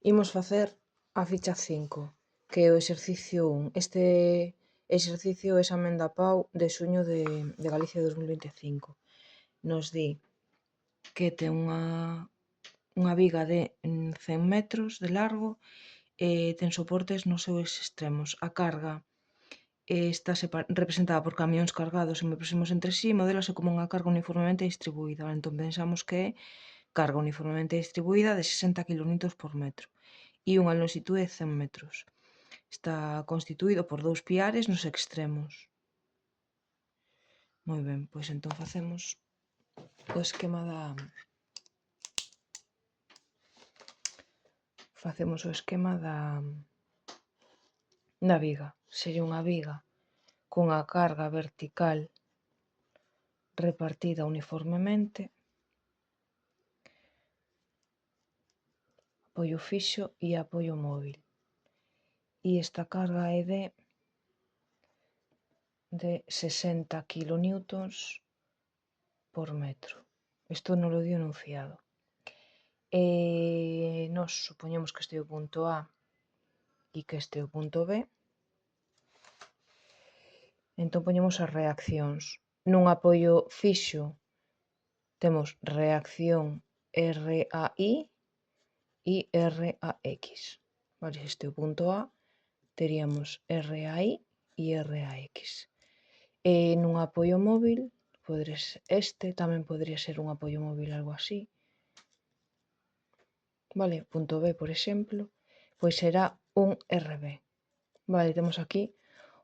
Imos facer a ficha 5, que é o exercicio 1. Este exercicio é examen da PAU de xuño de Galicia 2025. Nos di que ten unha viga de 100 metros de largo e ten soportes nos seus extremos. A carga está representada por camións cargados e moi próximos entre sí, modélase como unha carga uniformemente distribuída. Entón pensamos que é carga uniformemente distribuída de 60 kN por metro e unha longitude de 100 metros. Está constituído por dous piares nos extremos. Moi ben, pois entón facemos o esquema da viga. Sería unha viga cunha carga vertical repartida uniformemente, apoio fixo e apoio móvil. E esta carga é de 60 kN por metro. Isto non lo dio enunciado. Nos supoñemos que este é o punto A e que este é o punto B. Entón poñemos as reaccións. Nun apoio fixo temos reacción RAI e RAX. Vale, este é o punto A, teríamos RAI e RAX. E nun apoio móvil, tamén podría ser un apoio móvil algo así. Vale, punto B, por exemplo, pois será un RB. Vale, temos aquí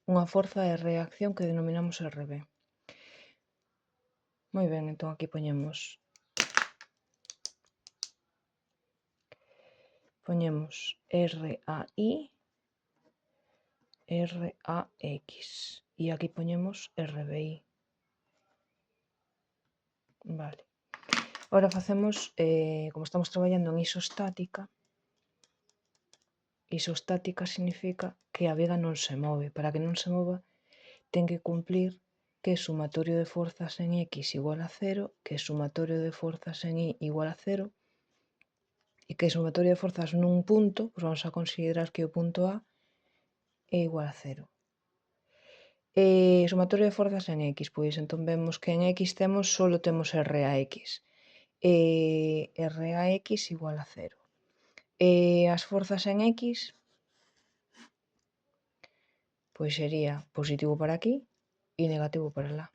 unha forza de reacción que denominamos RB. Moi ben, entón aquí poñemos RAI, RAX e aquí poñemos RBI. Vale. Ahora facemos, como estamos traballando en isostática significa que a viga non se move. Para que non se mova, ten que cumplir que o sumatorio de forzas en X igual a 0, que o sumatorio de forzas en Y igual a 0, e que o sumatorio de forzas nun punto, pois vamos a considerar que o punto A é igual a 0. Sumatorio de forzas en X, pois entón vemos que en X solo temos RAX. RAX igual a 0. As forzas en X, pois sería positivo para aquí e negativo para lá.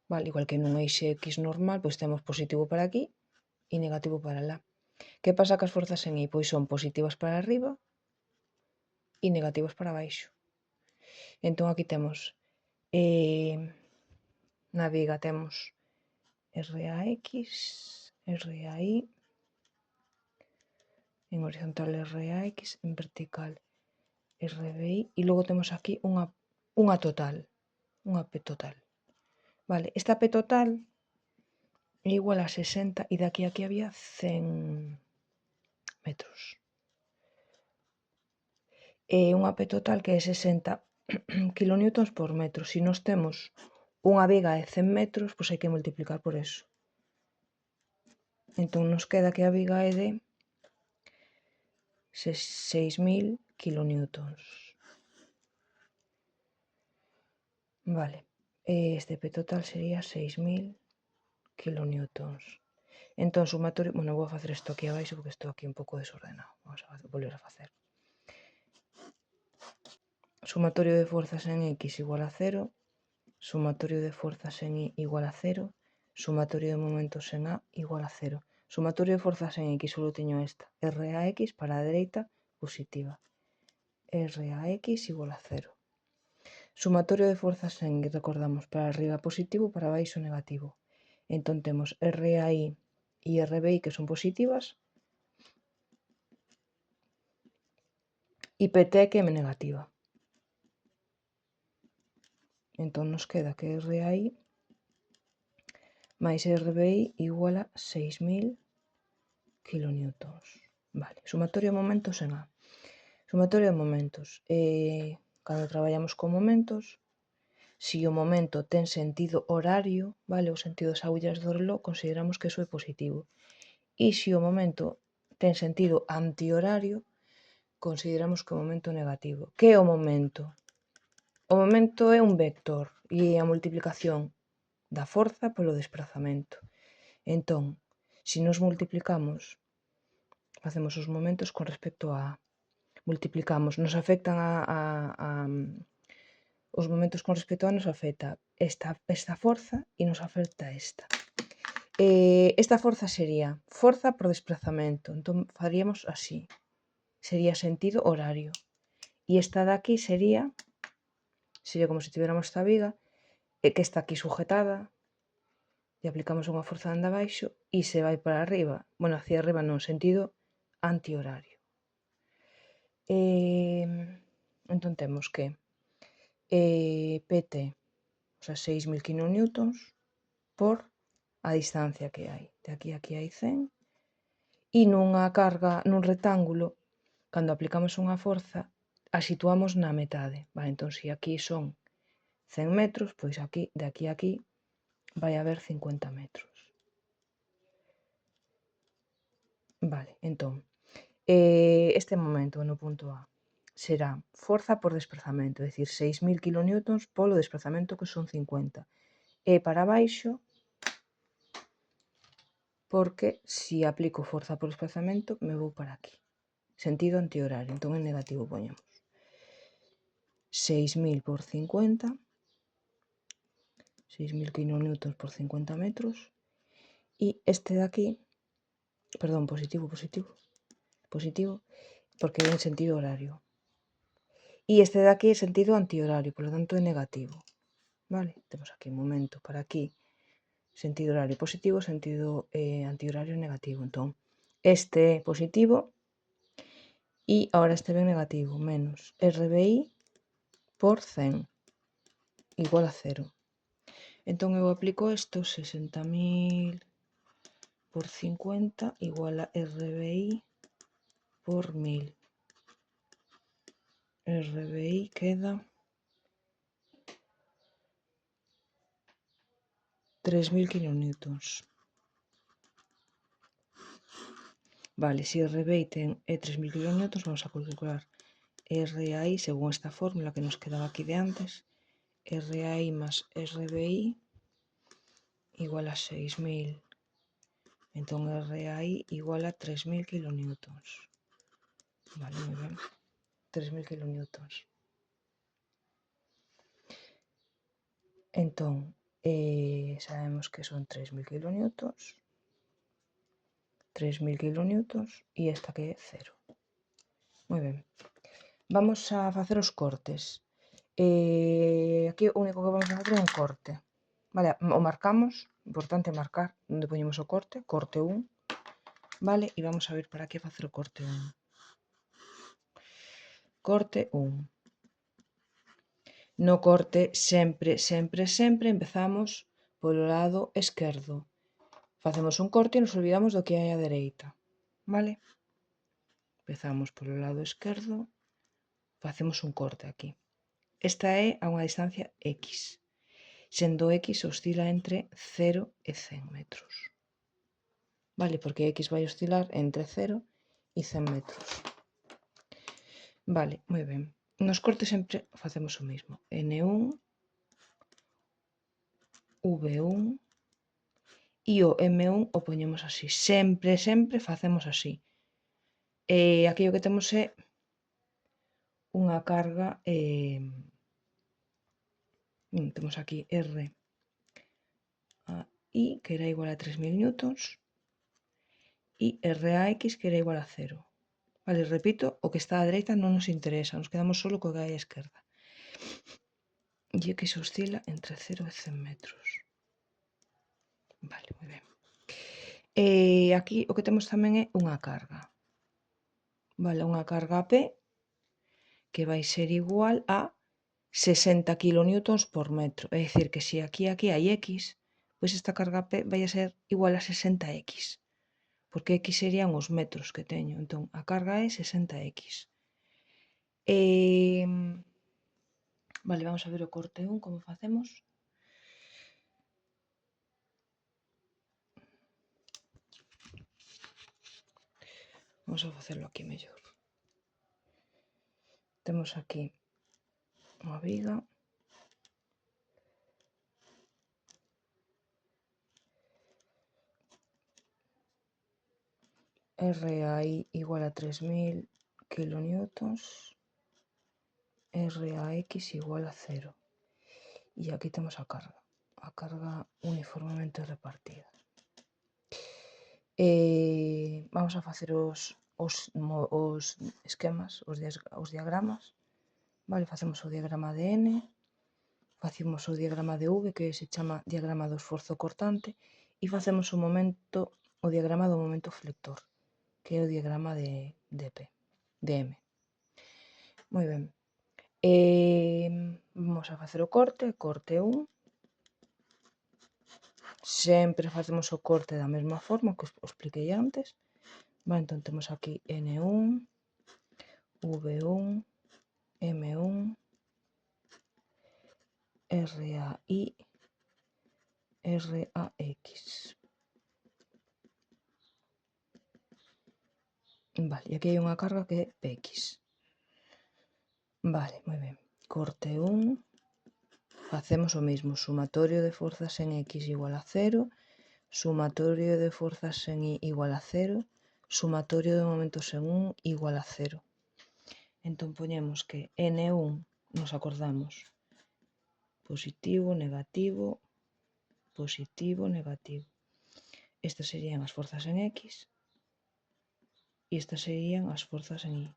Vale, igual que nun eixe X normal, pois temos positivo para aquí e negativo para lá. Que pasa que as forzas en Y? Pois son positivas para arriba e negativas para baixo. Entón aquí temos, na viga temos RAX, RAI, en horizontal RAX, en vertical RBI, e logo temos aquí unha total, unha P total. Vale, esta P total é igual a 60 e daqui a aquí había 100 metros. Unha P total que é 60 kN por metro. Se nós temos unha viga de 100 metros, pois hai que multiplicar por eso. Entón nos queda que a viga é de 6.000 kN. Vale, este P total sería 6.000 kN. Entón, sumatorio... Bueno, vou facer isto aquí abaixo porque estou aquí un pouco desordenado. Vamos a volver a facer. Sumatorio de forzas en X igual a 0. Sumatorio de fuerzas en Y igual a 0. Sumatorio de momentos en A igual a 0. Sumatorio de forzas en X, solo teño esta. RAX para a dereita, positiva. RAX igual a 0. Sumatorio de forzas en Y, recordamos, para arriba positivo, para baixo negativo. Entón temos RAI e RBI que son positivas e PT que é negativa. Entón nos queda que RAI máis RBI igual a 6.000 kN. Vale, sumatorio de momentos en A. Sumatorio de momentos. Cando traballamos con momentos, se o momento ten sentido horario, vale, o sentido das agullas do reloj, consideramos que eso é positivo. E se o momento ten sentido antihorario, consideramos que o momento negativo. Que é o momento? O momento é un vector e a multiplicación da forza polo desprazamento. Entón, se nos multiplicamos, facemos os momentos con respecto a multiplicamos, nos afectan os momentos con respecto a nos afecta esta forza e nos afecta esta. Esta forza sería forza por desplazamento, entón faríamos así, sería sentido horario. E esta de aquí sería como se tiveramos esta viga que está aquí sujetada e aplicamos unha forza dende abaixo e se vai para arriba, bueno, hacia arriba non, sentido antihorario. Entón temos que PT, o sea, 6.000 kN por a distancia que hai. De aquí a aquí hai 100 e nunha carga, nun rectángulo, cando aplicamos unha forza, a situamos na metade. Vale, entón, se aquí son 100 metros, pois aquí, de aquí a aquí, vai haber 50 metros. Vale, entón, este momento no punto A será forza por desprazamento, é dicir, 6.000 kN polo desprazamento que son 50. E para baixo, porque se aplico forza por desplazamento me vou para aquí. Sentido antihorario, entón en negativo poñemos 6.000 por 50, 6.000 kN por 50 metros, e este de aquí, perdón, positivo, porque é en sentido horario. E este de aquí é sentido antihorario, por lo tanto é negativo. Vale, temos aquí un momento para aquí, sentido horario positivo, sentido antihorario negativo. Entón, este é positivo e agora este ben negativo, menos RBI por 100 igual a 0. Entón eu aplico isto, 60.000 por 50 igual a RBI por 1000. RBI queda 3.000 kN. Vale, se RBI é 3.000 kN, vamos a calcular RAI según esta fórmula que nos quedaba aquí de antes. RAI más RBI igual a 6.000. Entón RAI igual a 3.000 kN. Vale, moi ben. 3.000 kN. Entón, sabemos que son 3.000 kN, 3.000 kN e esta que é 0. Moi ben. Vamos a facer os cortes. Aquí o único que vamos a facer é un corte. Vale, o marcamos, importante marcar onde poñemos o corte 1, vale, e vamos a vir para aquí a facer o corte 1. Corte 1. No corte sempre empezamos polo lado esquerdo. Facemos un corte e nos olvidamos do que hai á dereita, vale? Empezamos polo lado esquerdo, facemos un corte aquí. Esta é a unha distancia X, sendo X oscila entre 0 e 100 metros. Vale, porque X vai oscilar entre 0 e 100 metros. Vale, moi ben. Nos cortes sempre facemos o mesmo. N1, V1 e o M1 o poñemos así. Sempre facemos así. Aquí o que temos é unha carga, temos aquí R I que era igual a 3.000 newtons e RAX que era igual a 0. Vale, repito, o que está á dereita non nos interesa, nos quedamos solo co que hai á esquerda. E X oscila entre 0 e 100 metros. Vale, moi ben. Aquí o que temos tamén é unha carga. Vale, unha carga P que vai ser igual a 60 kN por metro. É dicir, que se aquí hai X, pois esta carga P vai a ser igual a 60X. Porque X serían os metros que teño. Entón, a carga é 60X. Vale, vamos a ver o corte 1, como facemos. Vamos a facelo aquí mellor. Temos aquí unha viga. RAI igual a 3000 kilonewtons. RAX igual a 0. E aquí temos a carga uniformemente repartida. Vamos a facer os esquemas, os diagramas. Vale, facemos o diagrama de N, facemos o diagrama de V, que se chama diagrama do esforzo cortante, e facemos o diagrama do momento flector, que é o diagrama de P, de M. Moi ben. Vamos a facer o corte 1. Sempre facemos o corte da mesma forma que os expliquei antes. Vale, entón temos aquí N1, V1, M1, RAI, RAX. Vale, e aquí hai unha carga que é PX. Vale, moi ben. Corte 1. Facemos o mesmo. Sumatorio de forzas en X igual a 0. Sumatorio de forzas en Y igual a 0. Sumatorio de momentos en 1 igual a 0. Entón poñemos que N1, nos acordamos, positivo, negativo, positivo, negativo. Estas serían as forzas en X e estas serían as forzas en Y.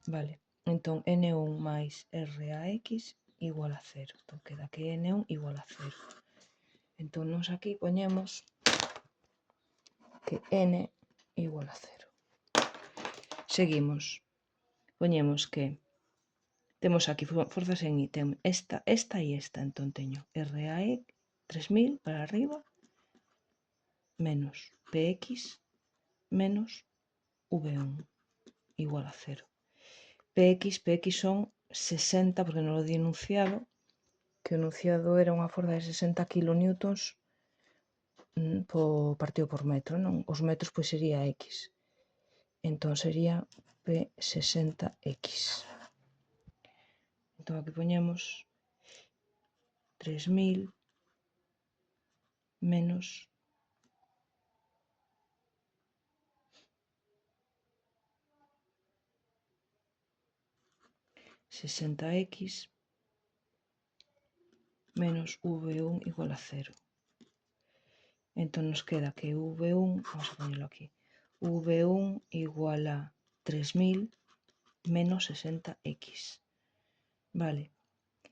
Vale, entón N1 máis RAX igual a 0. Entón queda que N1 igual a 0. Entón nos aquí poñemos que N igual a 0. Seguimos. Poñemos que temos aquí forzas en Y. Ten esta e esta. Entón teño RAE 3000 para arriba menos PX menos V1 igual a 0. PX son 60, porque non lo di enunciado, que o enunciado era unha forza de 60 kilonewtons partido por metro, non? Os metros pois sería X. Entón sería P60X. Entón aquí poñemos 3000 menos 60X menos V1 igual a 0. Entón nos queda que V1, vamos a ponerlo aquí, V1 igual a 3000 menos 60X. Vale,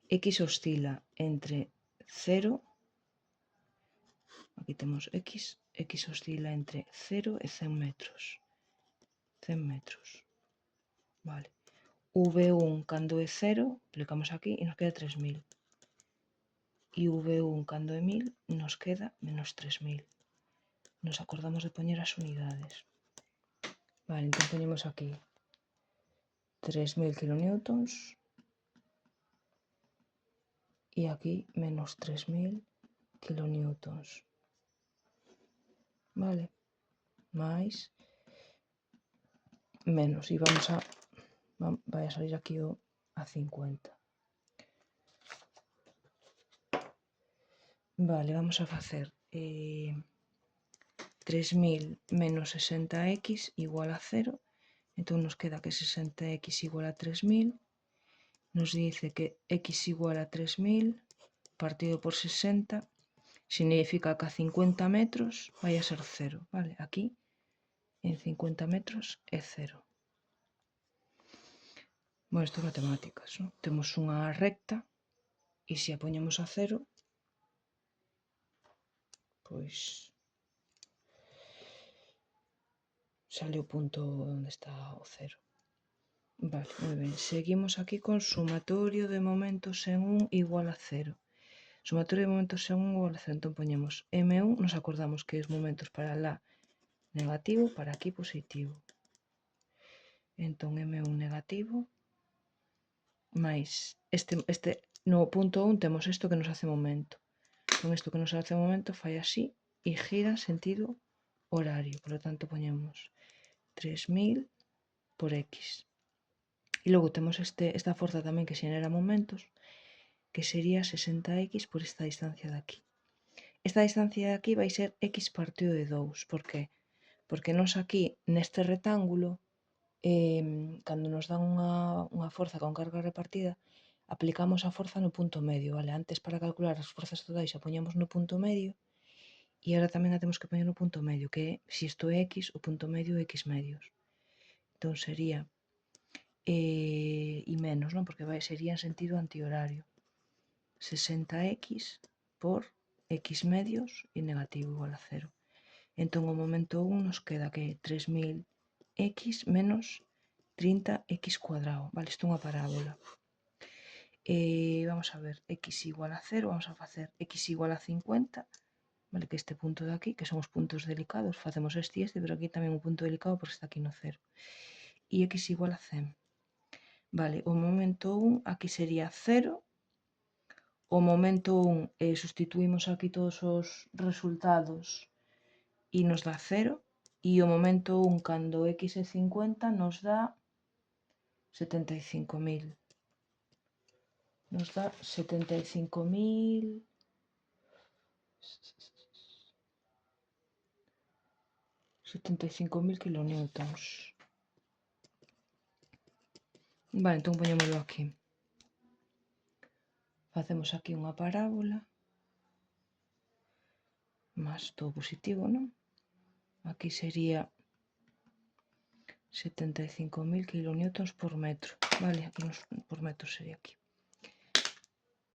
X oscila entre 0, aquí temos X oscila entre 0 e 100 metros. 100 metros. Vale. V1 cando é 0, aplicamos aquí e nos queda 3000. E V1 cando é 1000 nos queda menos 3000. Nos acordamos de poñer as unidades. Vale, entón poñemos aquí 3000 kilonewtons e aquí menos 3000 kilonewtons. Vale, máis menos, e vai a salir aquí a 50. Vale, vamos a facer 3000 menos 60X igual a 0. Entón nos queda que 60X igual a 3000. Nos dice que X igual a 3000 partido por 60 significa que a 50 metros vai a ser 0. Vale, aquí en 50 metros é 0. Bueno, isto é matemáticas, non? Temos unha recta e se a poñemos a 0, pois sale o punto onde está o 0. Vale, moi ben. Seguimos aquí con sumatorio de momentos en 1 igual a 0. Sumatorio de momentos en 1 igual a 0. Entón poñemos M1, nos acordamos que os momentos para lá negativo, para aquí positivo. Entón M1 negativo máis no punto 1 temos isto que nos hace momento. Con isto que nos hace momento fai así e gira en sentido horario. Por lo tanto poñemos 3000 por X. E logo temos esta forza tamén que xenera momentos, que sería 60X por esta distancia de aquí. Esta distancia de aquí vai ser X partido de 2. Por qué? Porque nos aquí, neste rectángulo, cando nos dan unha forza con carga repartida, aplicamos a forza no punto medio, vale? Antes, para calcular as forzas totais, a poñamos no punto medio, e agora tamén a temos que poñer no punto medio, que é, se isto é X, o punto medio é X medios. Entón sería, e menos, non? Porque sería en sentido antihorario. 60X por X medios e negativo igual a 0. Entón, o momento 1 nos queda que 3000X menos 30X cuadrado. Vale, isto é unha parábola. Vamos a ver, X igual a 0, vamos a facer X igual a 50, vale, que este punto de aquí, que son os puntos delicados, facemos este e este, pero aquí tamén un punto delicado porque está aquí no 0. E X igual a 100. Vale, o momento 1 aquí sería 0. O momento 1 sustituímos aquí todos os resultados e nos dá 0. E o momento 1 cando X é 50 nos dá 75.000. Nos dá 75.000 kilonewtons. Vale, entón poñémoslo aquí. Facemos aquí unha parábola máis todo positivo, non? Aquí sería 75.000 kilonewtons por metro. Vale, aquí por metro sería aquí.